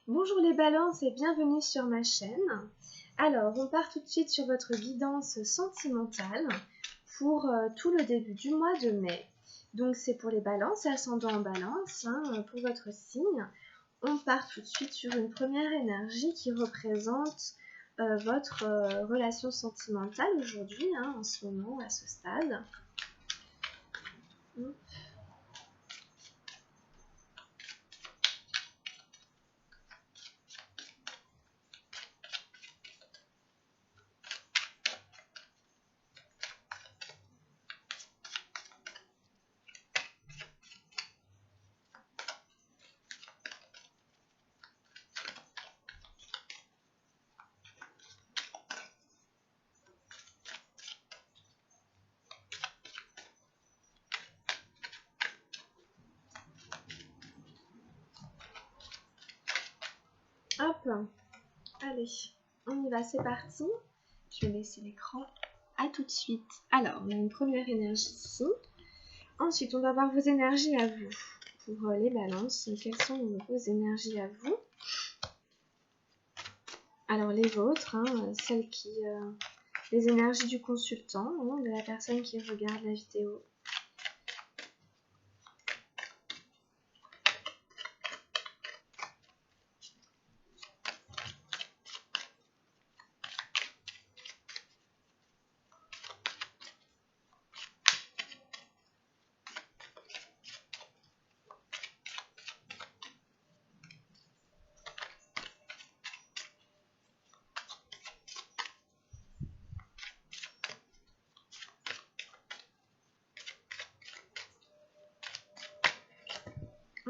Bonjour les balances et bienvenue sur ma chaîne. Alors, on part tout de suite sur votre guidance sentimentale pour tout le début du mois de mai. Donc c'est pour les balances, ascendant en balance, pour votre signe. On part tout de suite sur une première énergie qui représente votre relation sentimentale aujourd'hui, en ce moment, à ce stade. Hop, allez, on y va, c'est parti. Je vais laisser l'écran. À tout de suite. Alors, on a une première énergie ici. Ensuite, on va voir vos énergies à vous. Pour les balances, quelles sont vos énergies à vous? Alors, les vôtres, celles qui... les énergies du consultant, de la personne qui regarde la vidéo.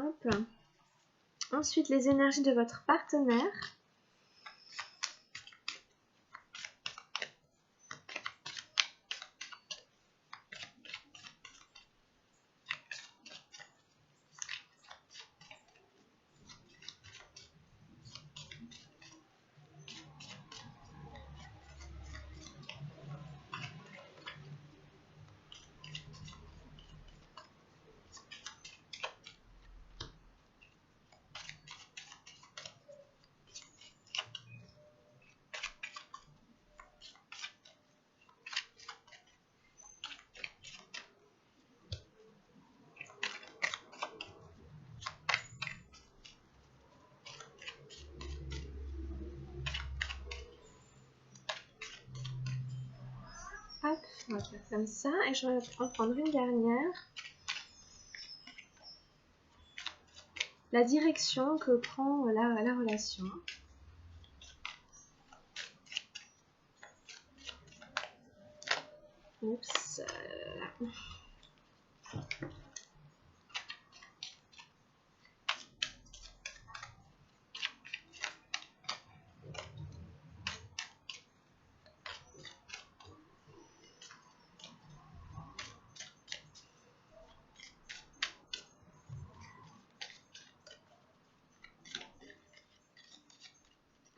Hop. Ensuite, les énergies de votre partenaire. Hop, on va faire comme ça. Et je vais en prendre une dernière. La direction que prend la relation. Oups.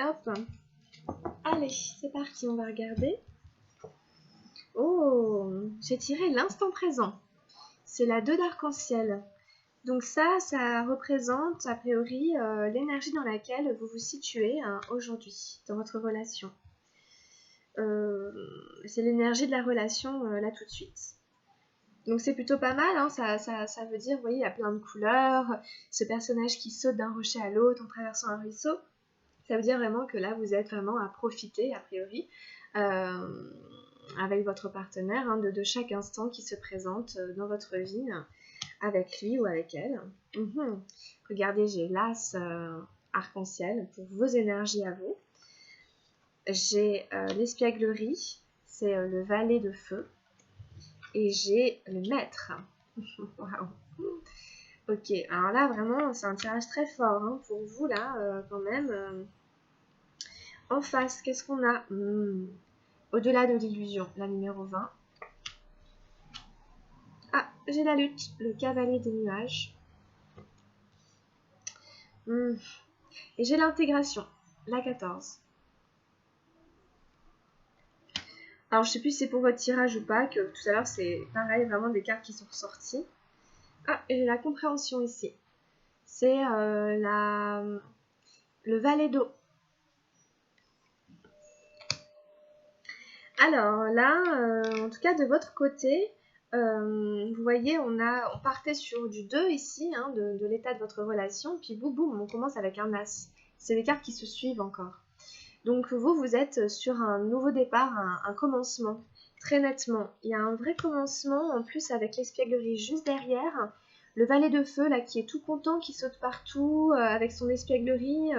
Hop. Allez, c'est parti, on va regarder. Oh, j'ai tiré l'instant présent. C'est la 2 d'arc-en-ciel. Donc ça représente a priori l'énergie dans laquelle vous vous situez aujourd'hui, dans votre relation. C'est l'énergie de la relation là tout de suite. Donc c'est plutôt pas mal, ça veut dire, vous voyez, il y a plein de couleurs, ce personnage qui saute d'un rocher à l'autre en traversant un ruisseau. Ça veut dire vraiment que là, vous êtes vraiment à profiter, a priori, avec votre partenaire, de chaque instant qui se présente dans votre vie, avec lui ou avec elle. Regardez, j'ai l'as arc-en-ciel pour vos énergies à vous. J'ai l'espièglerie, c'est le valet de feu. Et j'ai le maître. Waouh. Ok, alors là, vraiment, c'est un tirage très fort pour vous, là, quand même. En face, qu'est-ce qu'on a? Au-delà de l'illusion, la numéro 20. Ah, j'ai la lutte, le cavalier des nuages. Et j'ai l'intégration, la 14. Alors, je sais plus si c'est pour votre tirage ou pas, que tout à l'heure, c'est pareil, vraiment des cartes qui sont ressorties. Ah, et j'ai la compréhension ici. C'est le valet d'eau. Alors là, en tout cas de votre côté, vous voyez, on partait sur du 2 ici, hein, de l'état de votre relation, puis boum, boum, on commence avec un as. C'est des cartes qui se suivent encore. Donc vous êtes sur un nouveau départ, un commencement, très nettement. Il y a un vrai commencement, en plus avec l'espièglerie juste derrière. Le valet de feu, là, qui est tout content, qui saute partout, avec son espièglerie,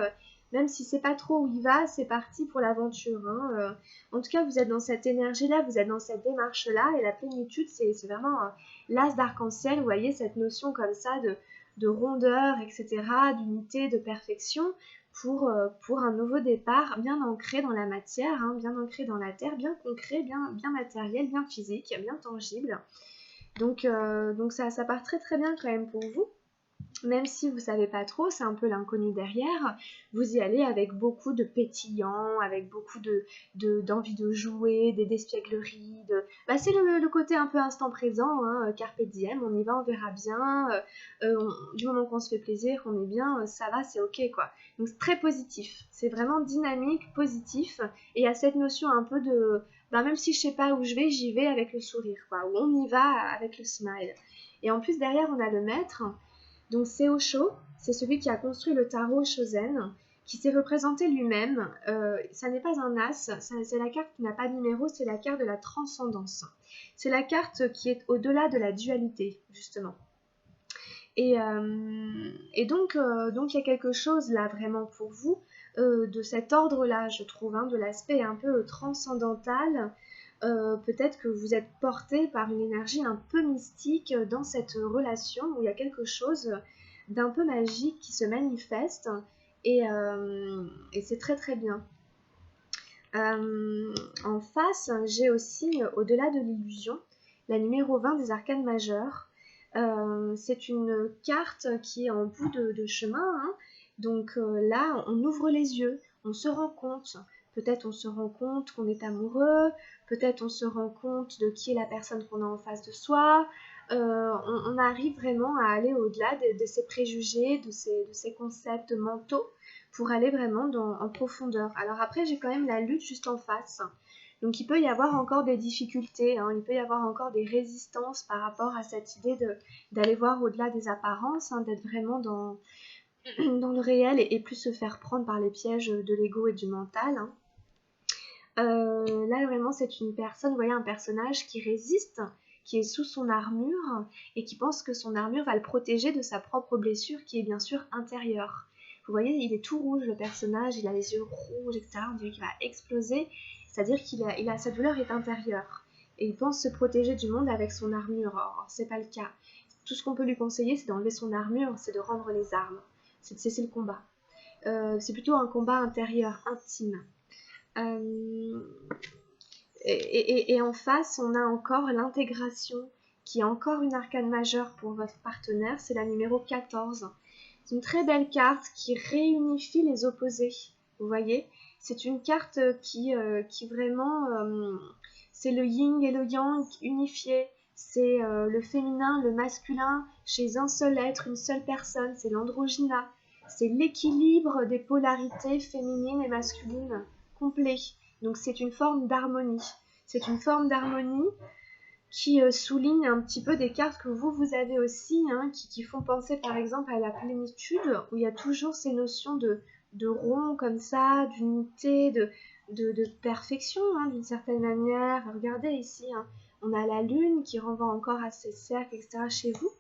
même si c'est pas trop où il va, c'est parti pour l'aventure. Hein. En tout cas, vous êtes dans cette énergie-là, vous êtes dans cette démarche-là, et la plénitude, c'est vraiment l'as d'arc-en-ciel, vous voyez, cette notion comme ça de rondeur, etc., d'unité, de perfection, pour un nouveau départ bien ancré dans la matière, hein, bien ancré dans la terre, bien concret, bien matériel, bien physique, bien tangible. Donc ça part très très bien quand même pour vous. Même si vous savez pas trop, c'est un peu l'inconnu derrière, vous y allez avec beaucoup de pétillant, avec beaucoup d'envie de jouer, d'espièglerie, c'est le côté un peu instant présent, hein, carpe diem, on y va, on verra bien, du moment qu'on se fait plaisir, qu'on est bien, ça va, c'est ok quoi. Donc c'est très positif, c'est vraiment dynamique, positif, et il y a cette notion un peu de, même si je sais pas où je vais, j'y vais avec le sourire quoi, où on y va avec le smile. Et en plus derrière on a le maître. Donc Seosho, c'est celui qui a construit le tarot Shozen, qui s'est représenté lui-même. Ça n'est pas un as, c'est la carte qui n'a pas de numéro, c'est la carte de la transcendance. C'est la carte qui est au-delà de la dualité, justement. Et donc il y a quelque chose là vraiment pour vous, de cet ordre-là, je trouve, hein, de l'aspect un peu transcendantal. Peut-être que vous êtes porté par une énergie un peu mystique dans cette relation où il y a quelque chose d'un peu magique qui se manifeste et c'est très très bien. En face, j'ai aussi, au-delà de l'illusion, la numéro 20 des arcanes majeures. C'est une carte qui est en bout de chemin, hein. Donc là, on ouvre les yeux, on se rend compte. Peut-être on se rend compte qu'on est amoureux, peut-être on se rend compte de qui est la personne qu'on a en face de soi. On arrive vraiment à aller au-delà de ces préjugés, de ces concepts mentaux pour aller vraiment en profondeur. Alors après, j'ai quand même la lutte juste en face. Donc il peut y avoir encore des difficultés, hein, il peut y avoir encore des résistances par rapport à cette idée d'aller voir au-delà des apparences, hein, d'être vraiment dans le réel et plus se faire prendre par les pièges de l'ego et du mental. Hein. Là vraiment c'est une personne, vous voyez, un personnage qui résiste, qui est sous son armure et qui pense que son armure va le protéger de sa propre blessure qui est bien sûr intérieure. Vous voyez, il est tout rouge le personnage, il a les yeux rouges, etc. On dirait qu'il va exploser, c'est-à-dire sa douleur est intérieure. Et il pense se protéger du monde avec son armure. Or, c'est pas le cas. Tout ce qu'on peut lui conseiller, c'est d'enlever son armure, c'est de rendre les armes, c'est de cesser le combat. C'est plutôt un combat intérieur, intime. Et en face, on a encore l'intégration, qui est encore une arcane majeure pour votre partenaire, c'est la numéro 14. C'est une très belle carte qui réunifie les opposés, vous voyez. C'est une carte qui vraiment, c'est le yin et le yang unifié, c'est le féminin, le masculin, chez un seul être, une seule personne, c'est l'androgyna, c'est l'équilibre des polarités féminines et masculines complet. Donc c'est une forme d'harmonie. C'est une forme d'harmonie qui souligne un petit peu des cartes que vous avez aussi, hein, qui font penser par exemple à la plénitude, où il y a toujours ces notions de rond comme ça, d'unité, de perfection, hein, d'une certaine manière. Regardez ici, hein, on a la lune qui renvoie encore à ces cercles, etc. chez vous.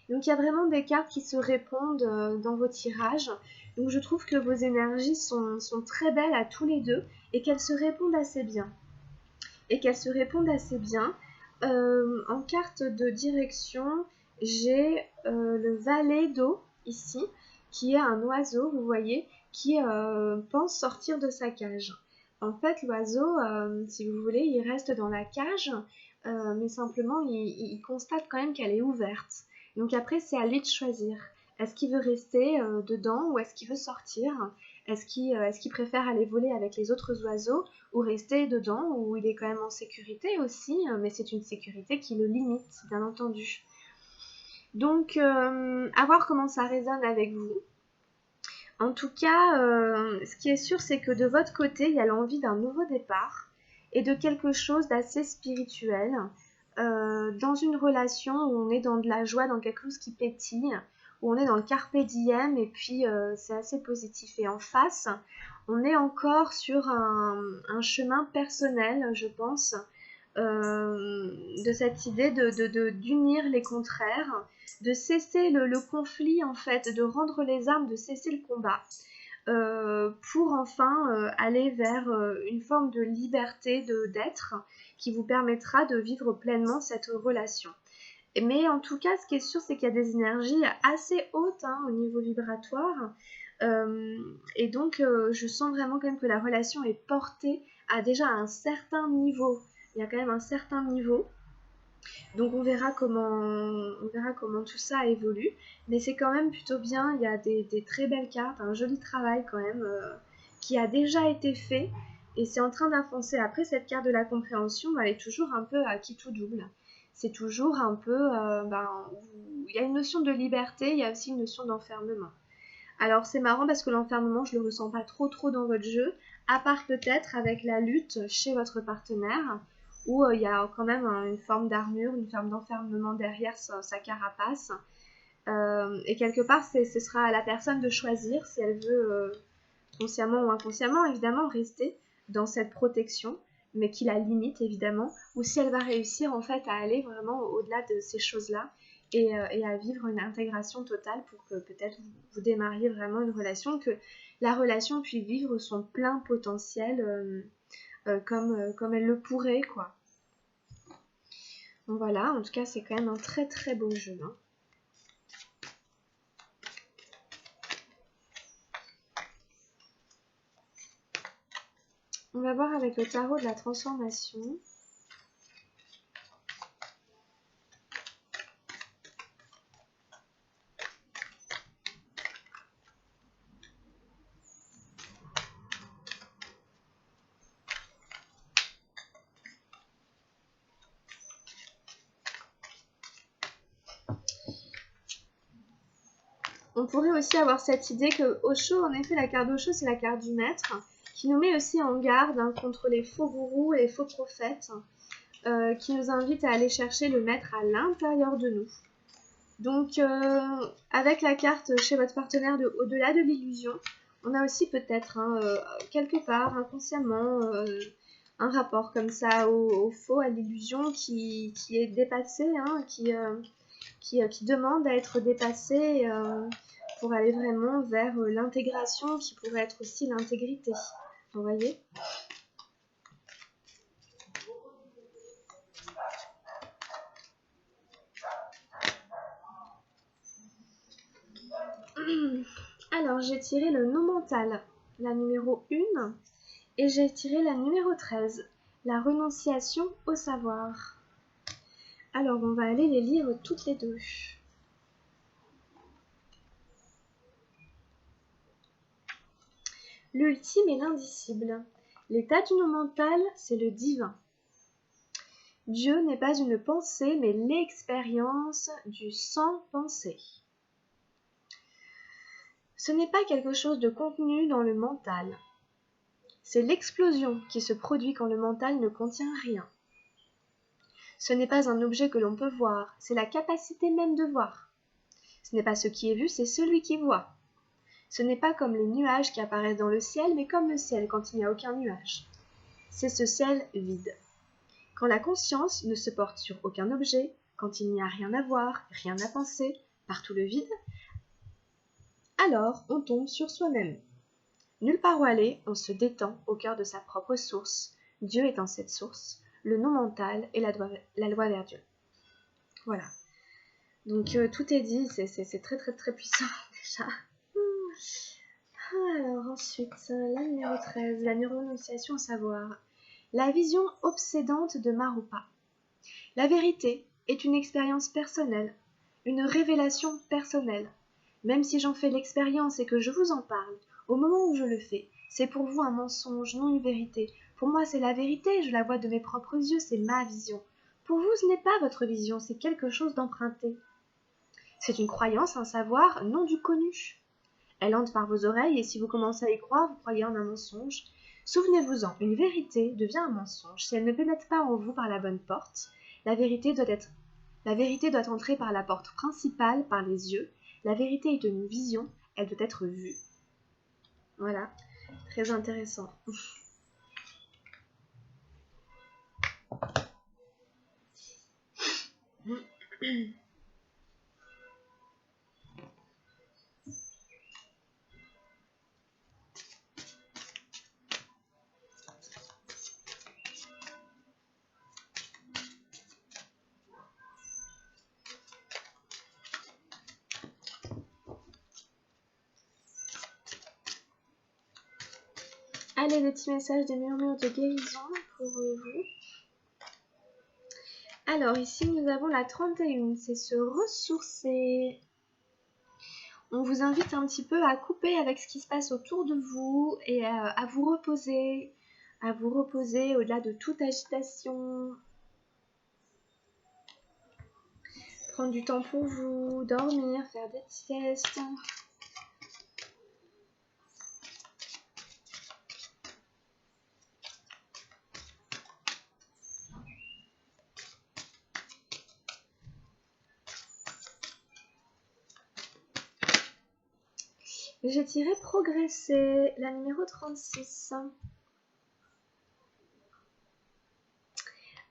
Donc il y a vraiment des cartes qui se répondent dans vos tirages. Donc je trouve que vos énergies sont très belles à tous les deux et qu'elles se répondent assez bien. En carte de direction, j'ai le valet d'eau ici, qui est un oiseau, vous voyez, qui pense sortir de sa cage. En fait, l'oiseau, si vous voulez, il reste dans la cage, mais simplement, il constate quand même qu'elle est ouverte. Donc après, c'est à lui de choisir. Est-ce qu'il veut rester dedans ou est-ce qu'il veut sortir? Est-ce qu'il préfère aller voler avec les autres oiseaux ou rester dedans où il est quand même en sécurité aussi, mais c'est une sécurité qui le limite, bien entendu. Donc, à voir comment ça résonne avec vous. En tout cas, ce qui est sûr, c'est que de votre côté, il y a l'envie d'un nouveau départ et de quelque chose d'assez spirituel, dans une relation où on est dans de la joie, dans quelque chose qui pétille, où on est dans le carpe diem et puis c'est assez positif. Et en face, on est encore sur un chemin personnel, je pense, de cette idée d'unir les contraires, de cesser le conflit en fait, de rendre les armes, de cesser le combat, pour enfin aller vers une forme de liberté d'être qui vous permettra de vivre pleinement cette relation. Mais en tout cas, ce qui est sûr, c'est qu'il y a des énergies assez hautes au niveau vibratoire. Et donc, je sens vraiment quand même que la relation est portée à déjà un certain niveau. Il y a quand même un certain niveau. Donc on verra comment tout ça évolue. Mais c'est quand même plutôt bien. Il y a des très belles cartes, un joli travail quand même qui a déjà été fait. Et c'est en train d'avancer. Après, cette carte de la compréhension, elle est toujours un peu à qui tout double. C'est toujours un peu... il y a une notion de liberté, il y a aussi une notion d'enfermement. Alors c'est marrant parce que l'enfermement, je le ressens pas trop dans votre jeu, à part peut-être avec la lutte chez votre partenaire, où il y a quand même une forme d'armure, une forme d'enfermement derrière sa carapace. Et quelque part, ce sera à la personne de choisir si elle veut, consciemment ou inconsciemment, évidemment, rester dans cette protection, mais qui la limite, évidemment, ou si elle va réussir, en fait, à aller vraiment au-delà de ces choses-là et à vivre une intégration totale pour que peut-être vous démarriez vraiment une relation, que la relation puisse vivre son plein potentiel comme elle le pourrait, quoi. Donc voilà, en tout cas, c'est quand même un très beau jeu, hein. On va voir avec le tarot de la transformation. On pourrait aussi avoir cette idée que Osho, en effet, la carte d'Osho, c'est la carte du maître, qui nous met aussi en garde contre les faux gourous et les faux prophètes, qui nous invite à aller chercher le maître à l'intérieur de nous. Donc, avec la carte chez votre partenaire de au-delà de l'illusion, on a aussi peut-être, quelque part, inconsciemment, un rapport comme ça au faux, à l'illusion qui est dépassé, qui demande à être dépassé pour aller vraiment vers l'intégration qui pourrait être aussi l'intégrité. Vous voyez ? Alors, j'ai tiré le non mental, la numéro 1, et j'ai tiré la numéro 13, la renonciation au savoir. Alors, on va aller les lire toutes les deux. L'ultime et l'indicible. L'état du non mental, c'est le divin. Dieu n'est pas une pensée, mais l'expérience du sans pensée. Ce n'est pas quelque chose de contenu dans le mental. C'est l'explosion qui se produit quand le mental ne contient rien. Ce n'est pas un objet que l'on peut voir, c'est la capacité même de voir. Ce n'est pas ce qui est vu, c'est celui qui voit. Ce n'est pas comme les nuages qui apparaissent dans le ciel, mais comme le ciel quand il n'y a aucun nuage. C'est ce ciel vide. Quand la conscience ne se porte sur aucun objet, quand il n'y a rien à voir, rien à penser, partout le vide, alors on tombe sur soi-même. Nulle part où aller, on se détend au cœur de sa propre source, Dieu étant cette source, le non mental et la loi vers Dieu. Voilà. Donc tout est dit, c'est très puissant déjà. Alors ensuite, la numéro 13, la renonciation au savoir. La vision obsédante de Marupa. La vérité est une expérience personnelle, une révélation personnelle. Même si j'en fais l'expérience et que je vous en parle, au moment où je le fais, c'est pour vous un mensonge, non une vérité. Pour moi, c'est la vérité, je la vois de mes propres yeux, c'est ma vision. Pour vous, ce n'est pas votre vision, c'est quelque chose d'emprunté. C'est une croyance, un savoir, non du connu. Elle entre par vos oreilles et si vous commencez à y croire, vous croyez en un mensonge. Souvenez-vous-en, une vérité devient un mensonge si elle ne pénètre pas en vous par la bonne porte. La vérité doit entrer par la porte principale, par les yeux. La vérité est une vision, elle doit être vue. Voilà, très intéressant. Allez, les petits messages des murmures de guérison pour vous. Alors, ici, nous avons la 31, c'est se ressourcer. On vous invite un petit peu à couper avec ce qui se passe autour de vous et à vous reposer au-delà de toute agitation. Prendre du temps pour vous, dormir, faire des siestes. J'ai tiré progresser, la numéro 36.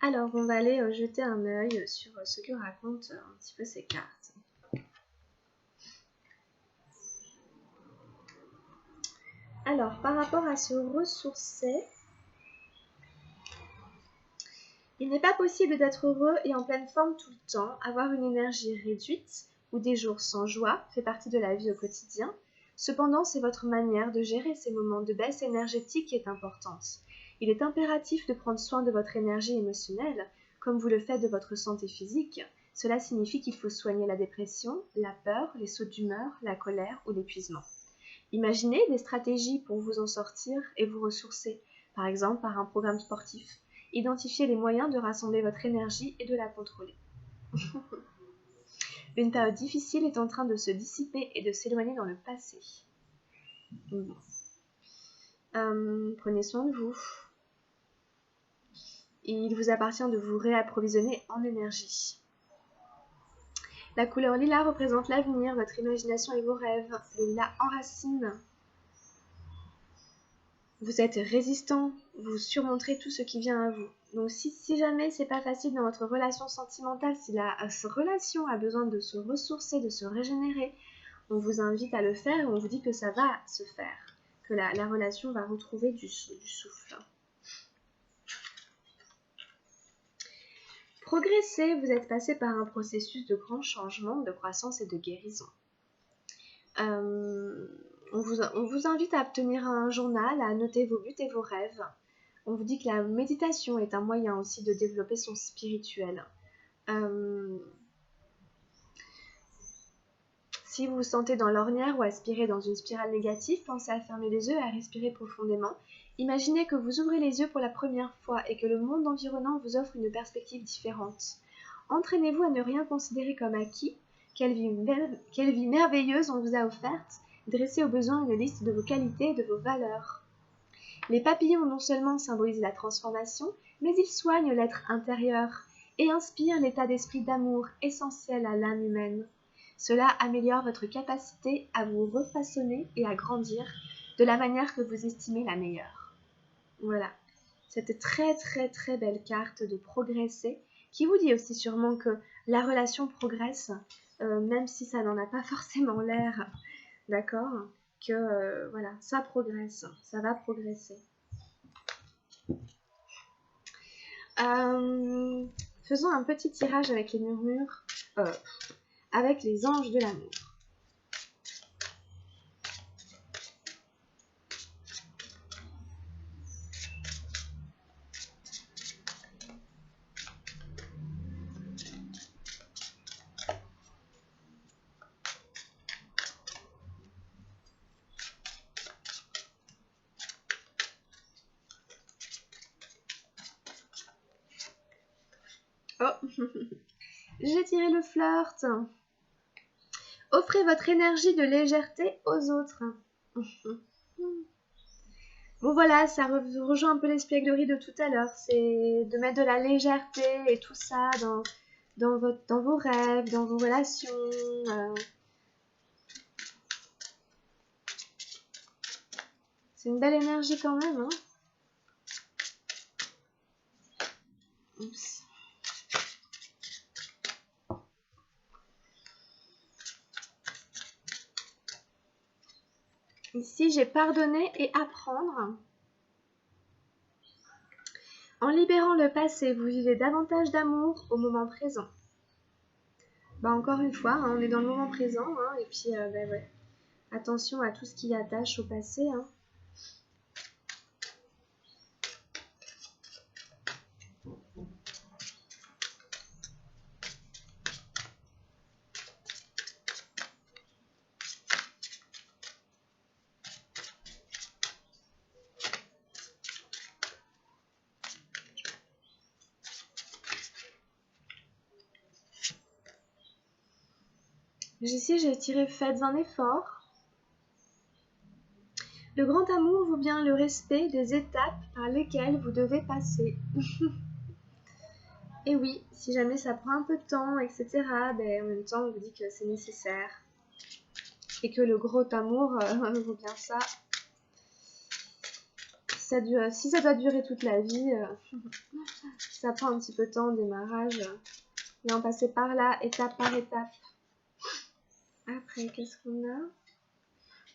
Alors, on va aller jeter un œil sur ce que racontent un petit peu ces cartes. Alors, par rapport à se ressourcer, il n'est pas possible d'être heureux et en pleine forme tout le temps. Avoir une énergie réduite ou des jours sans joie fait partie de la vie au quotidien. Cependant, c'est votre manière de gérer ces moments de baisse énergétique qui est importante. Il est impératif de prendre soin de votre énergie émotionnelle, comme vous le faites de votre santé physique. Cela signifie qu'il faut soigner la dépression, la peur, les sauts d'humeur, la colère ou l'épuisement. Imaginez des stratégies pour vous en sortir et vous ressourcer, par exemple par un programme sportif. Identifiez les moyens de rassembler votre énergie et de la contrôler. Une période difficile est en train de se dissiper et de s'éloigner dans le passé. Prenez soin de vous. Il vous appartient de vous réapprovisionner en énergie. La couleur lilas représente l'avenir, votre imagination et vos rêves. Le lilas enracine. Vous êtes résistant, vous surmonterez tout ce qui vient à vous. Donc si jamais c'est pas facile dans votre relation sentimentale, si la relation a besoin de se ressourcer, de se régénérer, on vous invite à le faire et on vous dit que ça va se faire, que la relation va retrouver du souffle. Progresser, vous êtes passé par un processus de grand changement, de croissance et de guérison. On vous invite à tenir un journal, à noter vos buts et vos rêves. On vous dit que la méditation est un moyen aussi de développer son spirituel. Si vous vous sentez dans l'ornière ou aspirez dans une spirale négative, pensez à fermer les yeux et à respirer profondément. Imaginez que vous ouvrez les yeux pour la première fois et que le monde environnant vous offre une perspective différente. Entraînez-vous à ne rien considérer comme acquis. Quelle vie merveilleuse on vous a offerte. Dressez au besoin une liste de vos qualités et de vos valeurs. Les papillons non seulement symbolisent la transformation, mais ils soignent l'être intérieur et inspirent l'état d'esprit d'amour essentiel à l'âme humaine. Cela améliore votre capacité à vous refaçonner et à grandir de la manière que vous estimez la meilleure. Voilà, cette très très très belle carte de progresser qui vous dit aussi sûrement que la relation progresse, même si ça n'en a pas forcément l'air, d'accord, que voilà, ça progresse, ça va progresser. Faisons un petit tirage avec les murmures, avec les anges de l'amour. Oh, j'ai tiré le flirt. Offrez Offrez votre énergie de légèreté aux autres. Bon voilà, ça rejoint un peu l'espièglerie de tout à l'heure. C'est de mettre de la légèreté et tout ça dans vos rêves, dans vos relations. C'est une belle énergie quand même, hein. Oups. Ici, j'ai pardonné et apprendre. En libérant le passé, vous vivez davantage d'amour au moment présent. Bah encore une fois, hein, on est dans le moment présent, hein, et puis bah ouais. Attention à tout ce qui attache au passé, hein. Ici, j'ai tiré faites un effort. Le grand amour vaut bien le respect des étapes par lesquelles vous devez passer. Et oui, si jamais ça prend un peu de temps, etc., ben, en même temps, on vous dit que c'est nécessaire. Et que le gros amour vaut bien ça. Si ça doit durer toute la vie, ça prend un petit peu de temps, démarrage. Et en passer par là, étape par étape. Après, qu'est-ce qu'on a?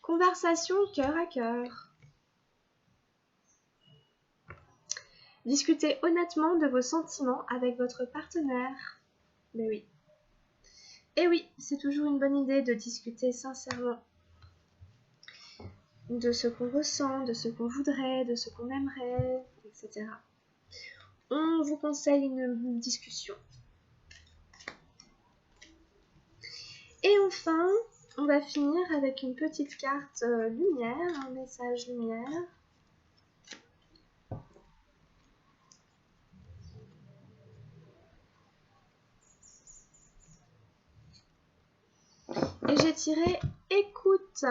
Conversation cœur à cœur. Discutez honnêtement de vos sentiments avec votre partenaire. Mais oui. Et oui, c'est toujours une bonne idée de discuter sincèrement de ce qu'on ressent, de ce qu'on voudrait, de ce qu'on aimerait, etc. On vous conseille une discussion. Et enfin, on va finir avec une petite carte lumière, un message lumière. Et j'ai tiré écoute.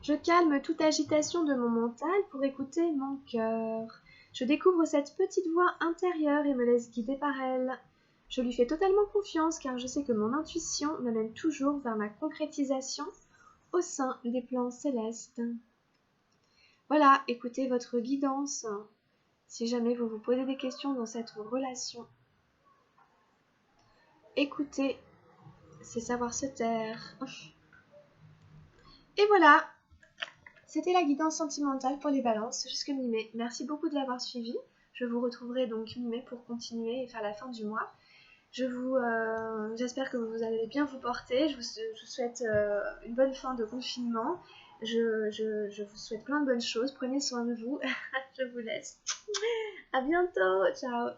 Je calme toute agitation de mon mental pour écouter mon cœur. Je découvre cette petite voix intérieure et me laisse guider par elle. Je lui fais totalement confiance car je sais que mon intuition me mène toujours vers ma concrétisation au sein des plans célestes. Voilà, écoutez votre guidance. Si jamais vous vous posez des questions dans cette relation, écoutez, c'est savoir se taire. Et voilà, c'était la guidance sentimentale pour les balances jusque mi-mai. Merci beaucoup de l'avoir suivi. Je vous retrouverai donc mi-mai pour continuer et faire la fin du mois. J'espère que vous allez bien vous porter. Je vous souhaite une bonne fin de confinement. Je vous souhaite plein de bonnes choses. Prenez soin de vous. Je vous laisse. À bientôt. Ciao.